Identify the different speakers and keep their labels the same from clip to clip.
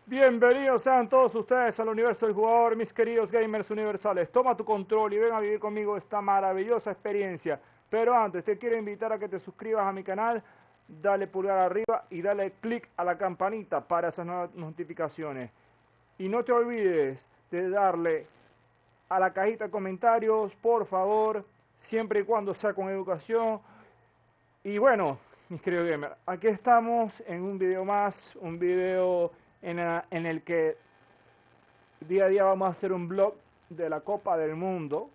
Speaker 1: Bienvenidos sean todos ustedes al universo del jugador, mis queridos gamers universales. Toma tu control y ven a vivir conmigo esta maravillosa experiencia. Pero antes te quiero invitar a que te suscribas a mi canal, dale pulgar arriba y dale click a la campanita para esas nuevas notificaciones. Y no te olvides de darle a la cajita de comentarios, por favor, siempre y cuando sea con educación. Y bueno, mis queridos gamers, aquí estamos en un video más, un video en el que día a día vamos a hacer un blog de la Copa del Mundo.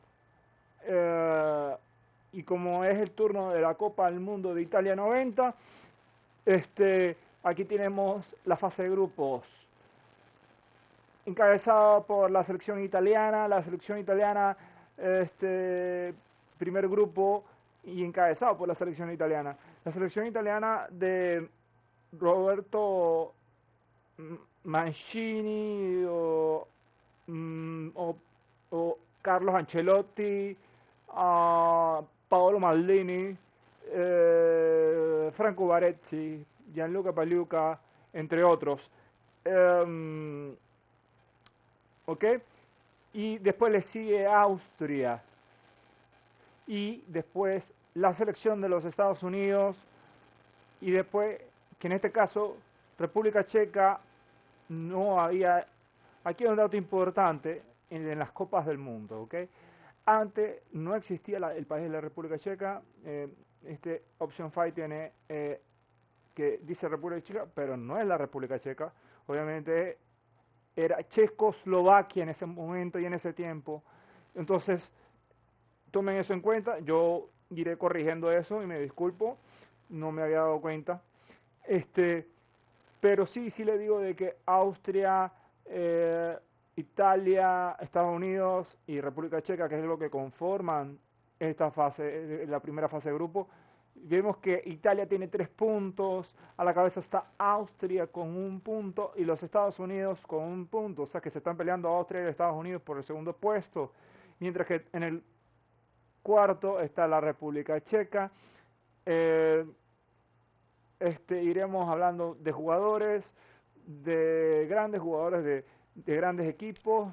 Speaker 1: Eh, y como es el turno de la Copa del Mundo de Italia 90, aquí tenemos la fase de grupos encabezada por la selección italiana. La selección italiana, primer grupo y encabezado por la selección italiana. La selección italiana de Roberto Mancini o Carlos Ancelotti, Paolo Maldini, Franco Baresi, Gianluca Pagliuca, entre otros. ¿Ok? Y después le sigue Austria. Y después la selección de los Estados Unidos. Y después, que en este caso, República Checa no había. Aquí hay un dato importante en las Copas del Mundo, ¿ok? Antes no existía el país de la República Checa. Option 5 tiene que dice República Checa, pero no es la República Checa. Obviamente era Checoslovaquia en ese momento y en ese tiempo. Entonces, tomen eso en cuenta. Yo iré corrigiendo eso y me disculpo. No me había dado cuenta. Este, pero sí le digo de que Austria, Italia, Estados Unidos y República Checa, que es lo que conforman esta fase, la primera fase de grupo, vemos que Italia tiene 3 puntos, a la cabeza está Austria con 1 punto y los Estados Unidos con 1 punto, o sea que se están peleando Austria y Estados Unidos por el segundo puesto, mientras que en el cuarto está la República Checa. Eh, Iremos hablando de jugadores, de grandes jugadores, de grandes equipos,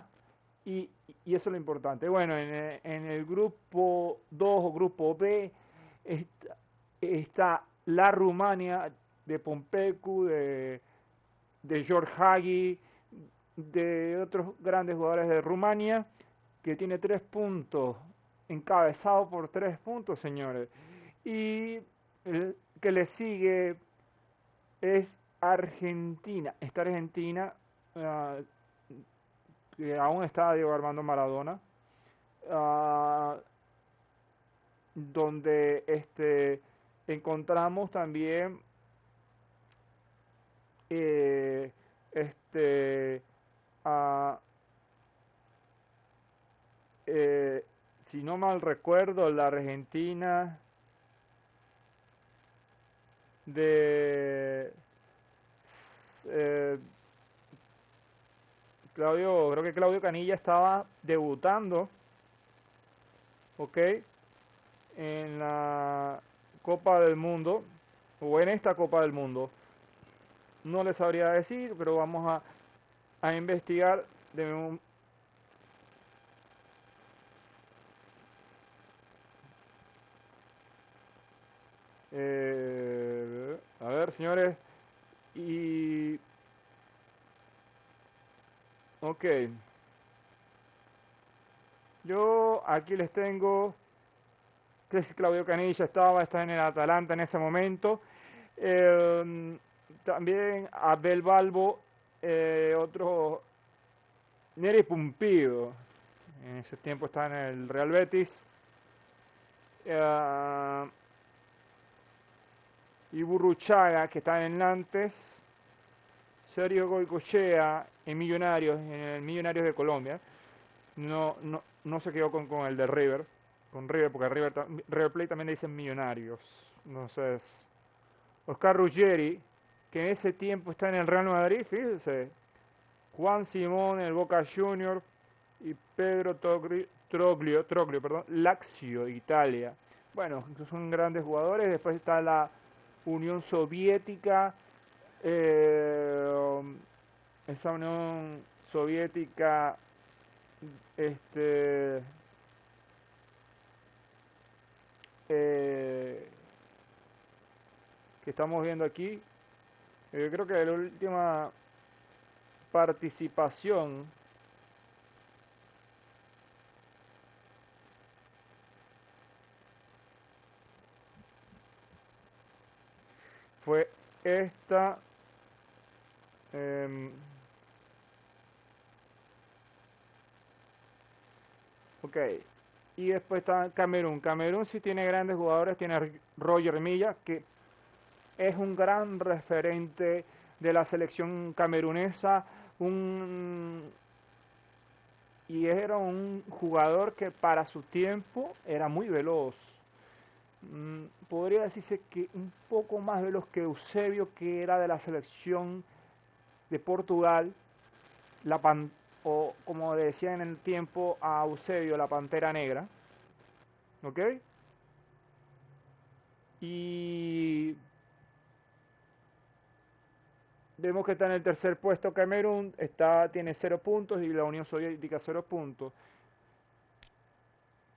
Speaker 1: y eso es lo importante. Bueno, en el grupo 2 o grupo B está la Rumania de Pompecu, de George Hagi, de otros grandes jugadores de Rumania, que tiene 3 puntos, encabezado por 3 puntos, señores. Y el que le sigue es Argentina. Esta Argentina, uh, que aún está Diego Armando Maradona, uh, donde encontramos también eh, este, uh, eh, si no mal recuerdo, la Argentina de eh, creo que Claudio Canilla estaba debutando, ¿ok? En la Copa del Mundo, o en esta Copa del Mundo. No les sabría decir, pero vamos a investigar de un... A ver, señores, y... Ok, yo aquí les tengo que si Claudio Canilla está en el Atalanta en ese momento. También Abel Balbo, otro Neri Pumpido, en ese tiempo está en el Real Betis. Uh, y Burruchaga, que está en Nantes. Sergio Goicochea en el Millonarios de Colombia. No se quedó con el de River, con River, porque River Plate también le dicen Millonarios. Entonces, Oscar Ruggeri, que en ese tiempo está en el Real Madrid, fíjense. Juan Simón en el Boca Junior y Pedro Troglio, perdón, Lazio, Italia. Bueno, son grandes jugadores. Después está la Unión Soviética, esa Unión Soviética, este, que estamos viendo aquí. Yo creo que la última participación fue esta. Ok. Y después está Camerún. Camerún sí tiene grandes jugadores. Tiene a Roger Milla, que es un gran referente de la selección camerunesa. Y era un jugador que para su tiempo era muy veloz. Podría decirse que un poco más veloz que Eusebio, que era de la selección de Portugal, o como decían en el tiempo a Eusebio, la Pantera Negra. ¿Ok? Y vemos que está en el tercer puesto Camerún, tiene 0 puntos y la Unión Soviética 0 puntos.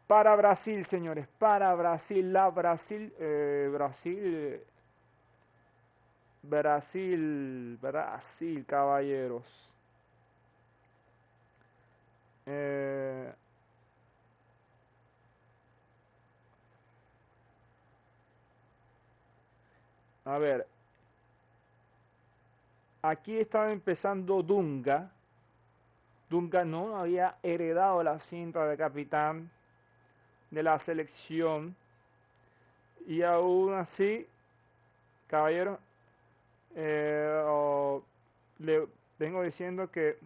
Speaker 1: Para Brasil, señores, para Brasil, Brasil, caballeros. A ver, aquí estaba empezando Dunga. Dunga no había heredado la cinta de capitán de la selección. Y aún así, caballero, le vengo diciendo que,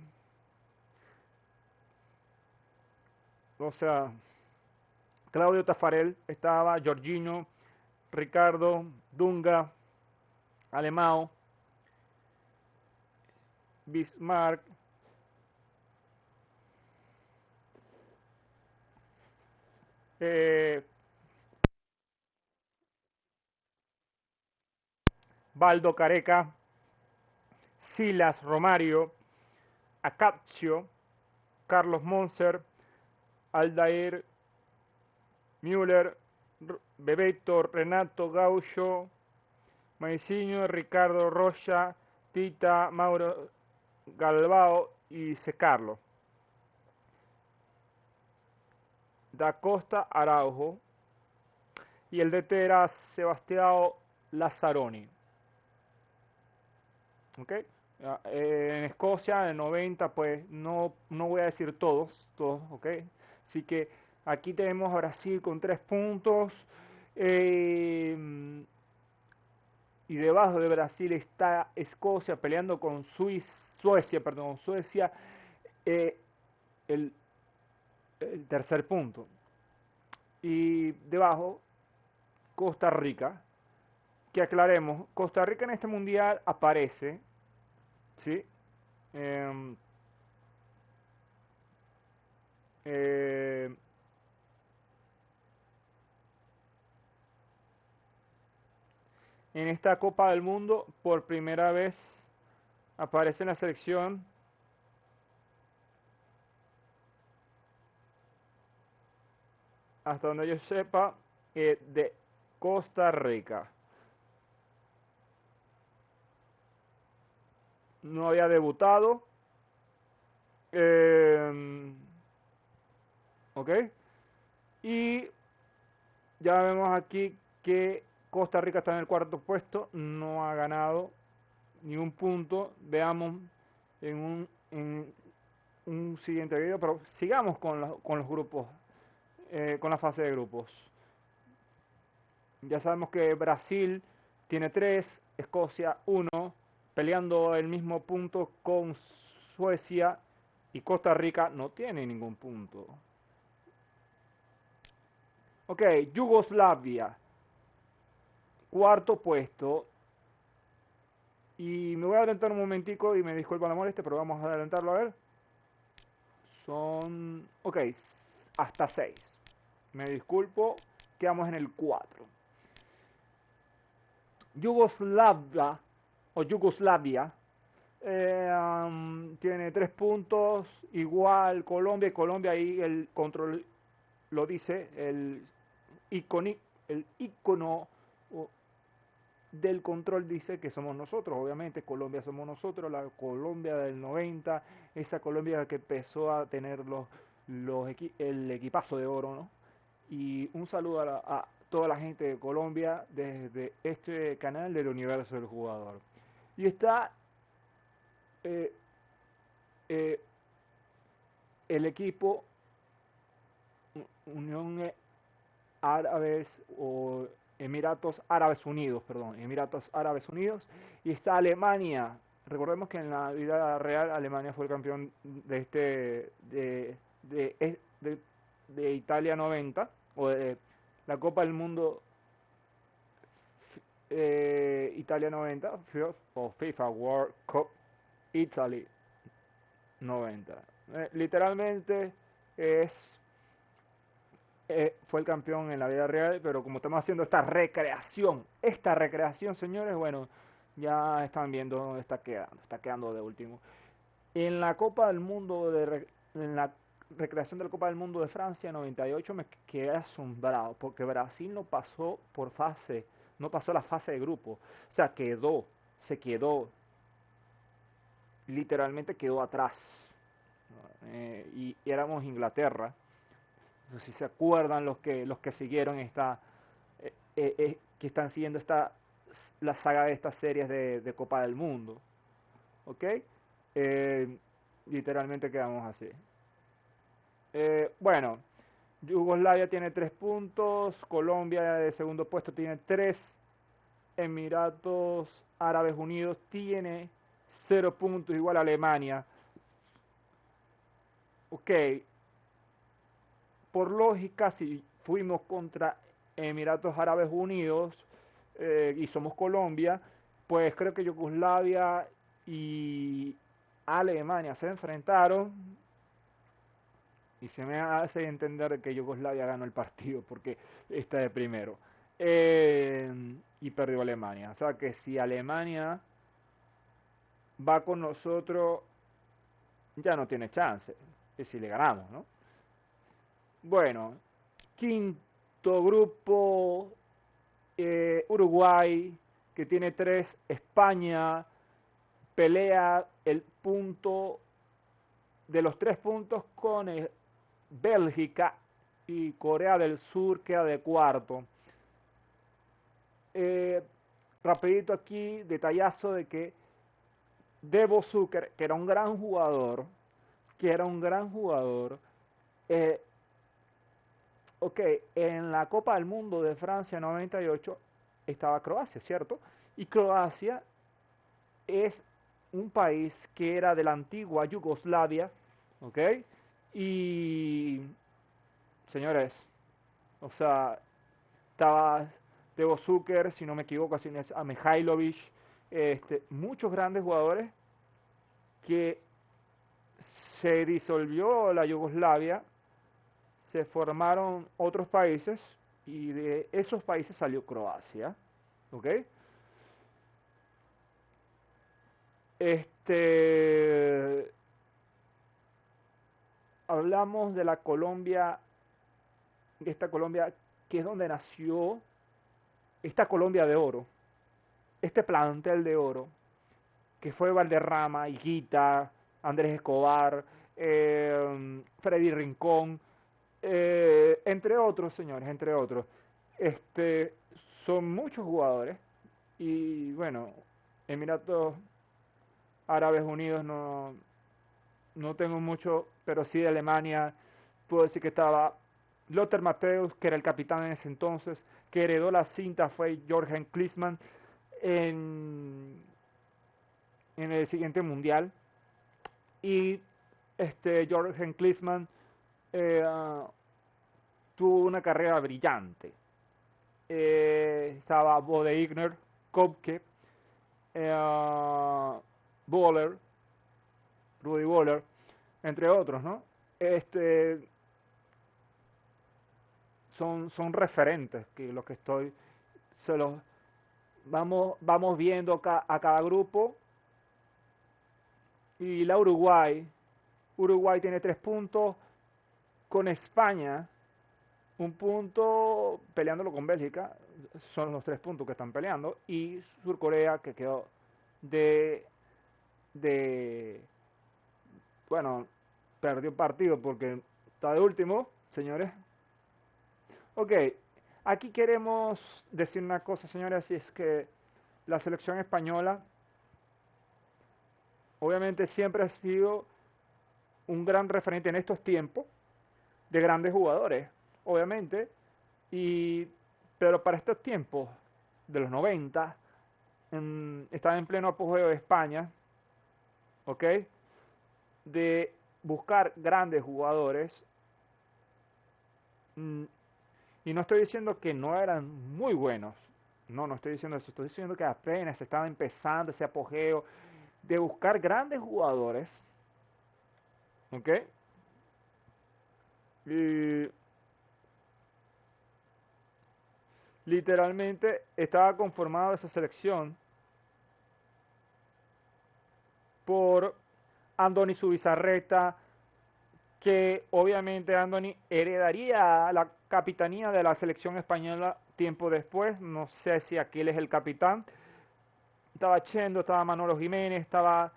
Speaker 1: o sea, Claudio Tafarel estaba, Jorginho, Ricardo, Dunga, Alemão, Bismarck, Baldo Careca, Silas Romario, Acaccio, Carlos Monser, Aldair, Müller, Bebeto, Renato Gaucho, Maiciño, Ricardo Rocha, Tita, Mauro Galvao y Secarlo. Da Costa, Araujo. Y el DT era Sebastião Lazzaroni. ¿Ok? En Escocia, en 90, pues no voy a decir todos, ¿ok? Así que aquí tenemos a Brasil con 3 puntos. Y debajo de Brasil está Escocia peleando con Suecia, el tercer punto. Y debajo, Costa Rica. Que aclaremos, Costa Rica en este mundial aparece, ¿sí? Eh, eh, en esta Copa del Mundo por primera vez aparece en la selección hasta donde yo sepa de Costa Rica. No había debutado. Ok. Y ya vemos aquí que Costa Rica está en el cuarto puesto. No ha ganado ni un punto. Veamos en un siguiente video. Pero sigamos con los grupos. Con la fase de grupos. Ya sabemos que Brasil tiene 3, Escocia 1, peleando el mismo punto con Suecia, y Costa Rica no tiene ningún punto. Ok, Yugoslavia, cuarto puesto. Y me voy a adelantar un momentico y me disculpa la molestia, pero vamos a adelantarlo a ver. Son, ok, hasta 6. Me disculpo, quedamos en el 4. Yugoslavia tiene 3 puntos, igual Colombia, y Colombia ahí el control lo dice, el icono del control dice que somos nosotros, obviamente Colombia somos nosotros, la Colombia del 90, esa Colombia que empezó a tener el equipazo de oro, ¿no? Y un saludo a toda la gente de Colombia desde este canal del universo del jugador. Y está eh, eh, el equipo Unión Árabes o Emiratos Árabes Unidos, perdón, Emiratos Árabes Unidos, y está Alemania. Recordemos que en la vida real Alemania fue el campeón de de Italia 90, o de la Copa del Mundo Italia 90, o FIFA World Cup Italy 90. Literalmente es fue el campeón en la vida real, pero como estamos haciendo esta recreación, señores, bueno, ya están viendo dónde está quedando de último. En la Copa del Mundo, en la recreación de la Copa del Mundo de Francia 98 me quedé asombrado, porque Brasil no pasó no pasó la fase de grupo, o sea, se quedó, literalmente quedó atrás, y éramos Inglaterra. No sé si se acuerdan los que siguieron que están siguiendo la saga de estas series de Copa del Mundo, ¿ok? Literalmente quedamos así. Bueno, Yugoslavia tiene 3 puntos, Colombia de segundo puesto tiene 3, Emiratos Árabes Unidos tiene 0 puntos, igual a Alemania. Ok, por lógica, si fuimos contra Emiratos Árabes Unidos y somos Colombia, pues creo que Yugoslavia y Alemania se enfrentaron y se me hace entender que Yugoslavia ganó el partido porque está de primero. Y perdió Alemania. O sea que si Alemania va con nosotros, ya no tiene chance. Y si le ganamos, ¿no? Bueno, quinto grupo, Uruguay, que tiene 3, España, pelea el punto de los 3 puntos con Bélgica, y Corea del Sur queda de cuarto. Rapidito aquí, detallazo de que Debo Zucker, que era un gran jugador, eh, ok, en la Copa del Mundo de Francia 98 estaba Croacia, ¿cierto? Y Croacia es un país que era de la antigua Yugoslavia, ¿ok? Y, señores, o sea, estaba Teo Zucker, si no me equivoco, así es, a Mihailovic, muchos grandes jugadores que se disolvió la Yugoslavia, se formaron otros países y de esos países salió Croacia, ¿ok? Hablamos de la Colombia, de esta Colombia que es donde nació esta Colombia de oro, este plantel de oro, que fue Valderrama, Higuita, Andrés Escobar, Freddy Rincón, entre otros, señores, entre otros. Son muchos jugadores y bueno, Emiratos Árabes Unidos no tengo mucho, pero sí de Alemania puedo decir que estaba Lothar Matthäus, que era el capitán en ese entonces, que heredó la cinta fue Jürgen Klinsmann en, en el siguiente mundial. Y Jürgen Klinsmann tuvo una carrera brillante. Estaba Bode Igner, Kopke, Boller, Rudy Boller, entre otros, ¿no? Son referentes que lo que se los vamos viendo a cada grupo y la Uruguay. Uruguay tiene 3 puntos con España, un punto peleándolo con Bélgica, son los 3 puntos que están peleando, y Surcorea que quedó de, de bueno, perdió partido porque está de último, señores. Ok, aquí queremos decir una cosa, señores, y es que la selección española obviamente siempre ha sido un gran referente en estos tiempos de grandes jugadores, obviamente, y pero para estos tiempos de los 90 estaba en pleno apogeo de España, ¿ok? De buscar grandes jugadores, mm, y no estoy diciendo que no eran muy buenos, no estoy diciendo eso, estoy diciendo que apenas estaba empezando ese apogeo de buscar grandes jugadores, ¿ok? Y literalmente estaba conformada esa selección por Andoni Zubizarreta, que obviamente Andoni heredaría la capitanía de la selección española tiempo después. No sé si aquí él es el capitán. Estaba Chendo, estaba Manolo Jiménez, estaba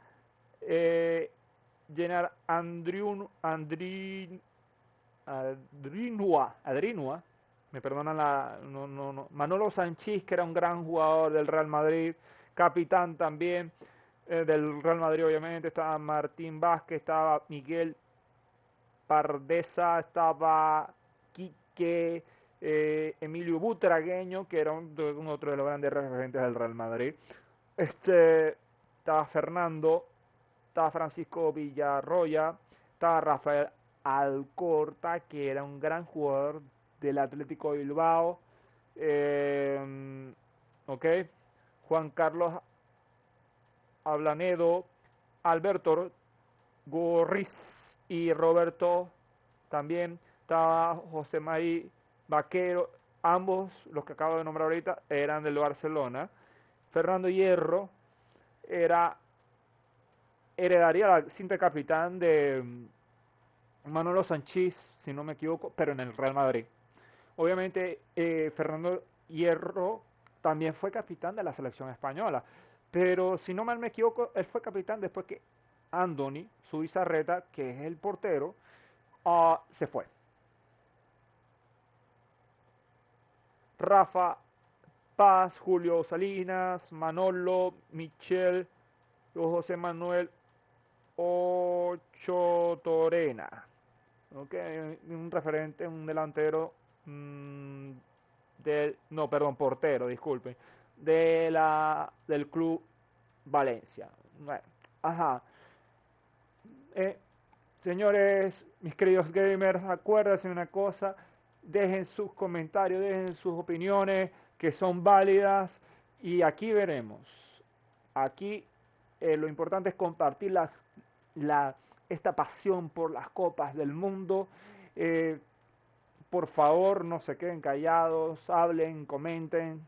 Speaker 1: Gerard Adrinua, me perdonan Manolo Sanchís, que era un gran jugador del Real Madrid, capitán también del Real Madrid obviamente, estaba Martín Vázquez, estaba Miguel Pardesa, estaba Quique, Emilio Butragueño, que era otro de los grandes referentes del Real Madrid. Estaba Fernando, estaba Francisco Villarroya, estaba Rafael Alcorta, que era un gran jugador del Atlético de Bilbao. Ok, Juan Carlos Ablanedo, Alberto Gorriz y Roberto también. Estaba José María Vaquero, ambos los que acabo de nombrar ahorita eran del Barcelona. Fernando Hierro era heredaría la cinta de capitán de Manolo Sanchís, si no me equivoco, pero en el Real Madrid. Obviamente Fernando Hierro también fue capitán de la selección española, pero si no mal me equivoco, él fue capitán después que Andoni Zubizarreta, que es el portero, se fue. Rafa Paz, Julio Salinas, Manolo, Michel, José Manuel Ocho Torena. Okay, un referente, un delantero portero, disculpen, del club Valencia. Bueno, ajá. Eh, Señores, mis queridos gamers, acuérdense de una cosa, dejen sus comentarios, dejen sus opiniones que son válidas y aquí veremos. Aquí lo importante es compartir esta pasión por las copas del mundo. Eh, por favor, no se queden callados, hablen, comenten,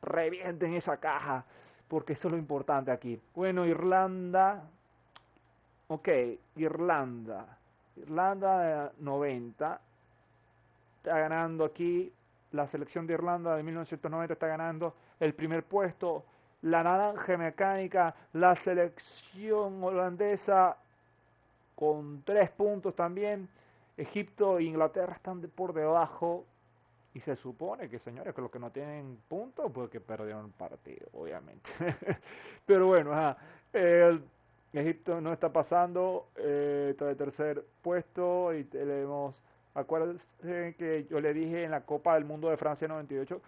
Speaker 1: revienten esa caja, porque eso es lo importante aquí. Bueno, Irlanda. Ok, Irlanda. Irlanda 90 está ganando aquí. La selección de Irlanda de 1990 está ganando el primer puesto. La naranja mecánica, la selección holandesa con 3 puntos también. Egipto e Inglaterra están por debajo. Y se supone que, señores, que los que no tienen puntos, pues que perdieron el partido, obviamente. Pero bueno, ajá. Egipto no está pasando, está de tercer puesto y tenemos, acuérdense que yo le dije en la Copa del Mundo de Francia 98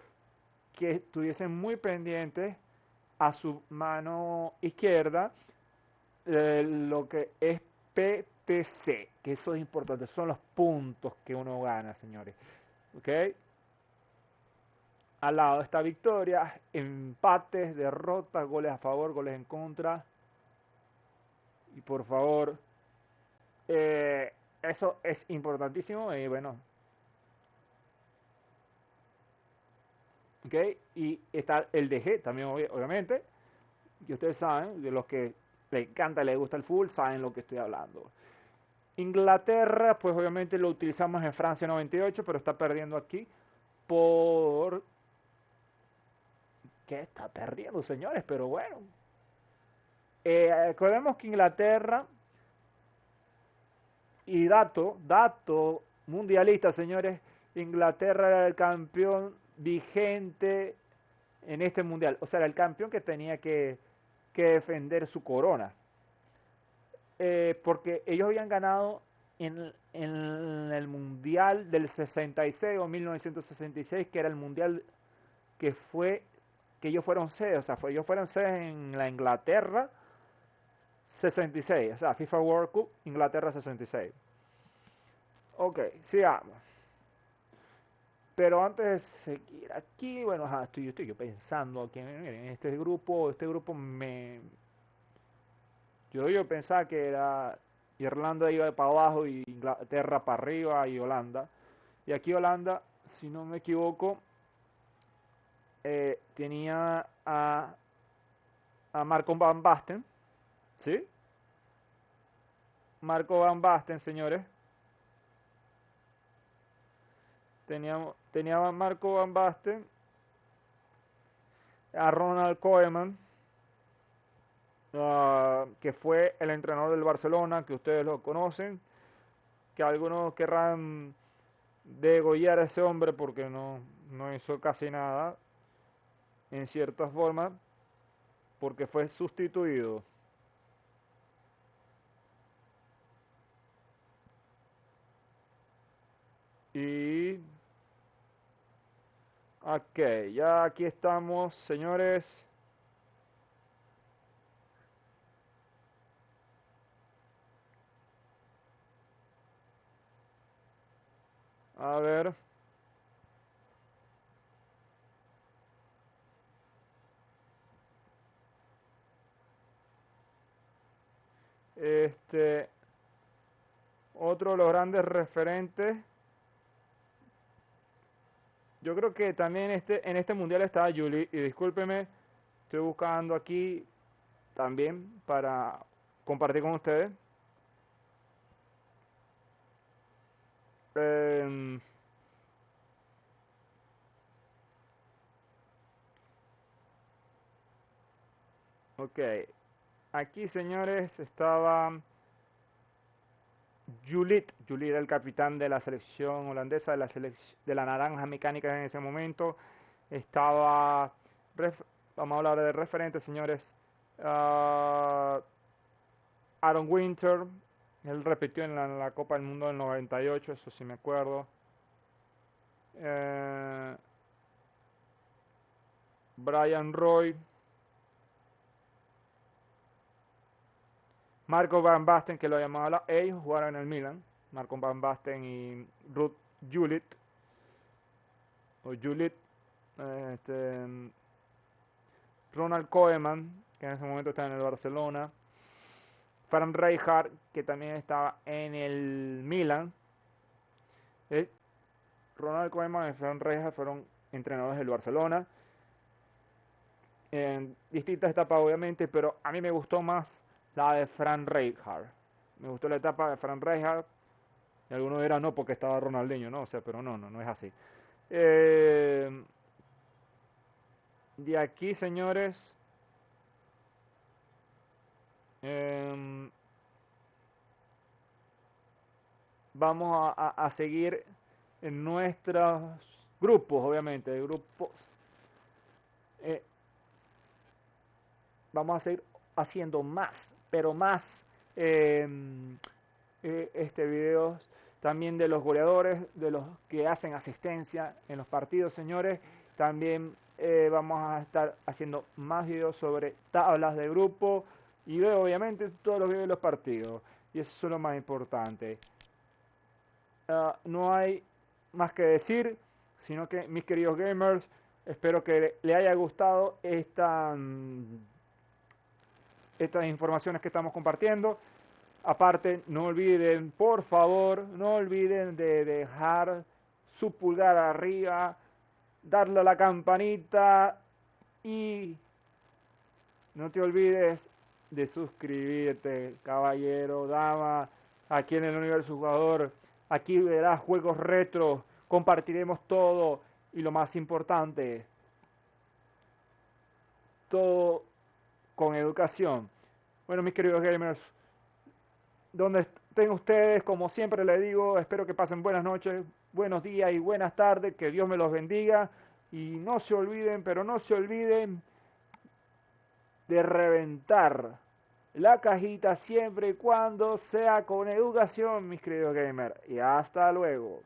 Speaker 1: que estuviesen muy pendientes a su mano izquierda lo que es PTC, que eso es importante, son los puntos que uno gana, señores. ¿Ok? Al lado está victorias, empates, derrotas, goles a favor, goles en contra. Y por favor, eso es importantísimo. Y bueno, ok. Y está el DG también, obviamente. Y ustedes saben, de los que le encanta, le gusta el fútbol, saben lo que estoy hablando. Inglaterra, pues obviamente lo utilizamos en Francia 98, pero está perdiendo aquí por... ¿Qué está perdiendo, señores? Pero bueno. Recordemos que Inglaterra, y dato mundialista, señores, Inglaterra era el campeón vigente en este mundial. O sea, era el campeón que tenía que defender su corona. Porque ellos habían ganado en el mundial del 66 o 1966, que era el mundial que fue que ellos fueron sedes, o sea, ellos fueron sedes en la Inglaterra 66, o sea, FIFA World Cup Inglaterra 66. Ok, sigamos. Pero antes de seguir aquí, bueno, estoy yo pensando aquí, miren, este grupo yo pensaba que era Irlanda iba para abajo y Inglaterra para arriba y Holanda. Y aquí Holanda, si no me equivoco, tenía a Marco Van Basten, ¿sí? Marco Van Basten, señores. Tenía a Marco Van Basten, a Ronald Koeman, que fue el entrenador del Barcelona, que ustedes lo conocen, que algunos querrán degollar a ese hombre porque no hizo casi nada, en cierta forma, porque fue sustituido. Y... Ok, ya aquí estamos, señores. A ver. Otro de los grandes referentes. Yo creo que también en este mundial estaba Juli, y discúlpeme, estoy buscando aquí también para compartir con ustedes. Eh, ok, aquí señores estaba Juli era el capitán de la selección holandesa, de la naranja mecánica en ese momento. Estaba, vamos a hablar de referentes, señores. Uh, Aaron Winter, él repitió en la Copa del Mundo del 98, eso sí me acuerdo. Eh, Brian Roy, Marco Van Basten, que lo llamaba ellos jugaron en el Milan. Marco Van Basten y Ruud Gullit, o Gullit, Ronald Koeman, que en ese momento está en el Barcelona. Frank Rijkaard, que también estaba en el Milan. Ronald Koeman y Frank Rijkaard fueron entrenadores del Barcelona en distintas etapas, obviamente, pero a mí me gustó más la de Frank Rijkaard. Me gustó la etapa de Frank Rijkaard. Y algunos dirán no, porque estaba Ronaldinho, no, o sea, pero no es así. De aquí, señores, vamos a seguir en nuestros grupos, obviamente, grupos. Vamos a seguir haciendo más, pero más videos también de los goleadores, de los que hacen asistencia en los partidos, señores. También vamos a estar haciendo más videos sobre tablas de grupo y obviamente todos los videos de los partidos. Y eso es lo más importante. No hay más que decir, sino que mis queridos gamers, espero que les haya gustado estas informaciones que estamos compartiendo. Aparte, no olviden, por favor, no olviden de dejar su pulgar arriba, darle a la campanita y no te olvides de suscribirte, caballero, dama, aquí en el Universo Jugador. Aquí verás juegos retro, compartiremos todo y lo más importante, todo con educación. Bueno, mis queridos gamers, donde estén ustedes, como siempre les digo, espero que pasen buenas noches, buenos días y buenas tardes, que Dios me los bendiga. Y no se olviden, pero no se olviden de reventar la cajita siempre y cuando sea con educación, mis queridos gamers. Y hasta luego.